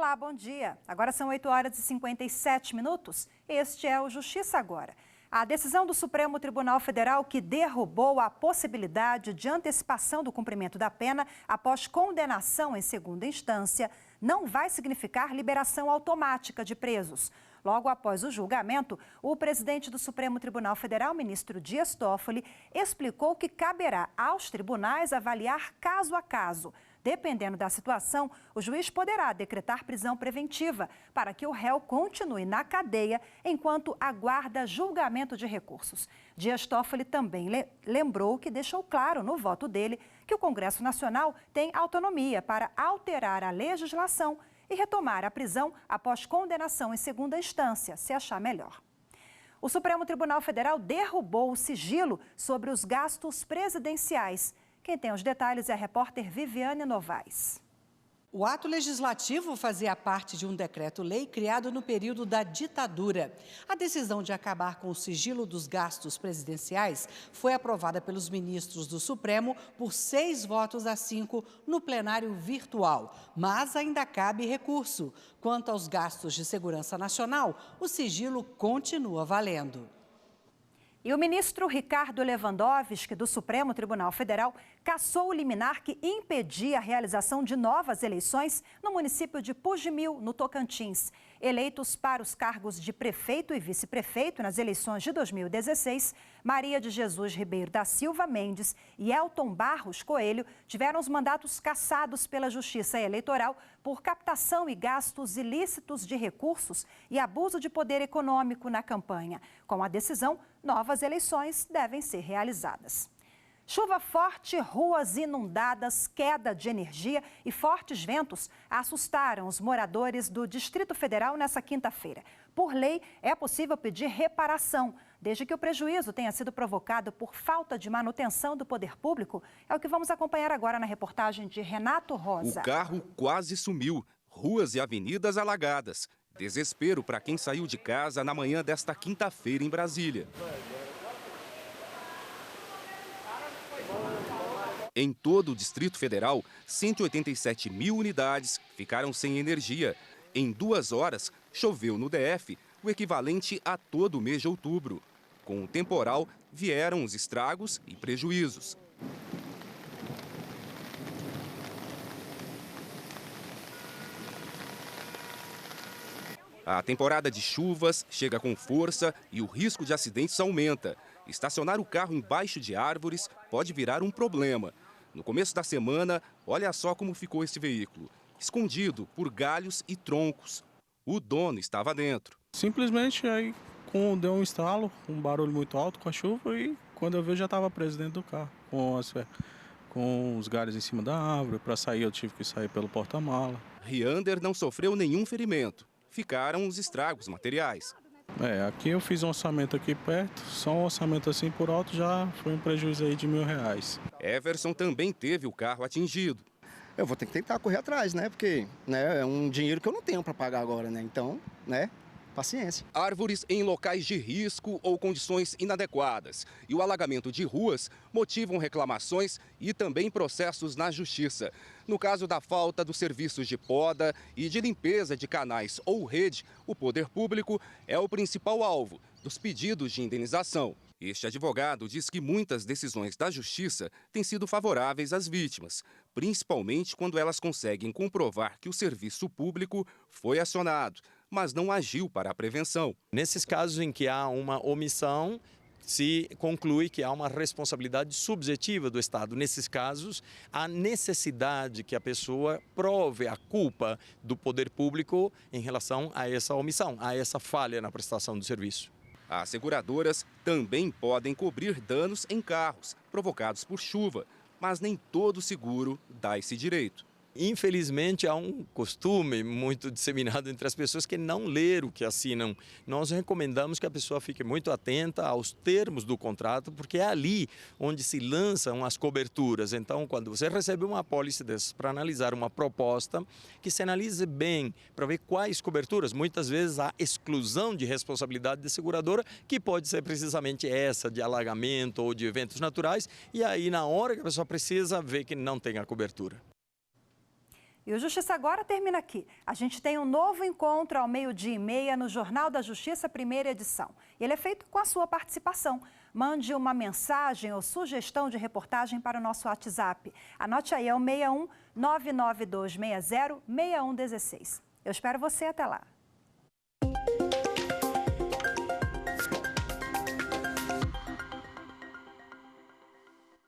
Olá, bom dia. Agora são 8 horas e 57 minutos. Este é o Justiça Agora. A decisão do Supremo Tribunal Federal que derrubou a possibilidade de antecipação do cumprimento da pena após condenação em segunda instância não vai significar liberação automática de presos. Logo após o julgamento, o presidente do Supremo Tribunal Federal, ministro Dias Toffoli, explicou que caberá aos tribunais avaliar caso a caso. Dependendo da situação, o juiz poderá decretar prisão preventiva para que o réu continue na cadeia enquanto aguarda julgamento de recursos. Dias Toffoli também lembrou que deixou claro no voto dele que o Congresso Nacional tem autonomia para alterar a legislação e retomar a prisão após condenação em segunda instância, se achar melhor. O Supremo Tribunal Federal derrubou o sigilo sobre os gastos presidenciais. Quem tem os detalhes é a repórter Viviane Novaes. O ato legislativo fazia parte de um decreto-lei criado no período da ditadura. A decisão de acabar com o sigilo dos gastos presidenciais foi aprovada pelos ministros do Supremo por 6 votos a 5 no plenário virtual, mas ainda cabe recurso. Quanto aos gastos de segurança nacional, o sigilo continua valendo. E o ministro Ricardo Lewandowski, do Supremo Tribunal Federal, cassou o liminar que impedia a realização de novas eleições no município de Pujimil, no Tocantins. Eleitos para os cargos de prefeito e vice-prefeito nas eleições de 2016, Maria de Jesus Ribeiro da Silva Mendes e Elton Barros Coelho tiveram os mandatos cassados pela Justiça Eleitoral por captação e gastos ilícitos de recursos e abuso de poder econômico na campanha. Com a decisão, novas eleições devem ser realizadas. Chuva forte, ruas inundadas, queda de energia e fortes ventos assustaram os moradores do Distrito Federal nessa quinta-feira. Por lei, é possível pedir reparação, desde que o prejuízo tenha sido provocado por falta de manutenção do poder público. É o que vamos acompanhar agora na reportagem de Renato Rosa. O carro quase sumiu, ruas e avenidas alagadas. Desespero para quem saiu de casa na manhã desta quinta-feira em Brasília. Em todo o Distrito Federal, 187 mil unidades ficaram sem energia. Em 2 horas, choveu no DF o equivalente a todo o mês de outubro. Com o temporal, vieram os estragos e prejuízos. A temporada de chuvas chega com força e o risco de acidentes aumenta. Estacionar o carro embaixo de árvores pode virar um problema. No começo da semana, olha só como ficou esse veículo, escondido por galhos e troncos. O dono estava dentro. Simplesmente aí deu um estalo, um barulho muito alto com a chuva e quando eu vi já estava preso dentro do carro, com os galhos em cima da árvore. Para sair eu tive que sair pelo porta-mala. Riander não sofreu nenhum ferimento. Ficaram os estragos materiais. Aqui eu fiz um orçamento aqui perto, só um orçamento assim por alto já foi um prejuízo aí de R$1.000. Everson também teve o carro atingido. Eu vou ter que tentar correr atrás, né? Porque é um dinheiro que eu não tenho para pagar agora, né? Então, paciência. Árvores em locais de risco ou condições inadequadas e o alagamento de ruas motivam reclamações e também processos na justiça. No caso da falta dos serviços de poda e de limpeza de canais ou rede, o poder público é o principal alvo dos pedidos de indenização. Este advogado diz que muitas decisões da justiça têm sido favoráveis às vítimas, principalmente quando elas conseguem comprovar que o serviço público foi acionado, mas não agiu para a prevenção. Nesses casos em que há uma omissão, se conclui que há uma responsabilidade subjetiva do Estado. Nesses casos, há necessidade que a pessoa prove a culpa do poder público em relação a essa omissão, a essa falha na prestação do serviço. As seguradoras também podem cobrir danos em carros provocados por chuva, mas nem todo seguro dá esse direito. Infelizmente, há um costume muito disseminado entre as pessoas que não leram o que assinam. Nós recomendamos que a pessoa fique muito atenta aos termos do contrato, porque é ali onde se lançam as coberturas. Então, quando você recebe uma apólice dessas para analisar uma proposta, que se analise bem para ver quais coberturas. Muitas vezes há exclusão de responsabilidade da seguradora, que pode ser precisamente essa de alagamento ou de eventos naturais, e aí na hora que a pessoa precisa ver que não tem a cobertura. E o Justiça Agora termina aqui. A gente tem um novo encontro ao 12h30 no Jornal da Justiça, primeira edição. Ele é feito com a sua participação. Mande uma mensagem ou sugestão de reportagem para o nosso WhatsApp. Anote aí, é o 61 99260 6116. Eu espero você até lá.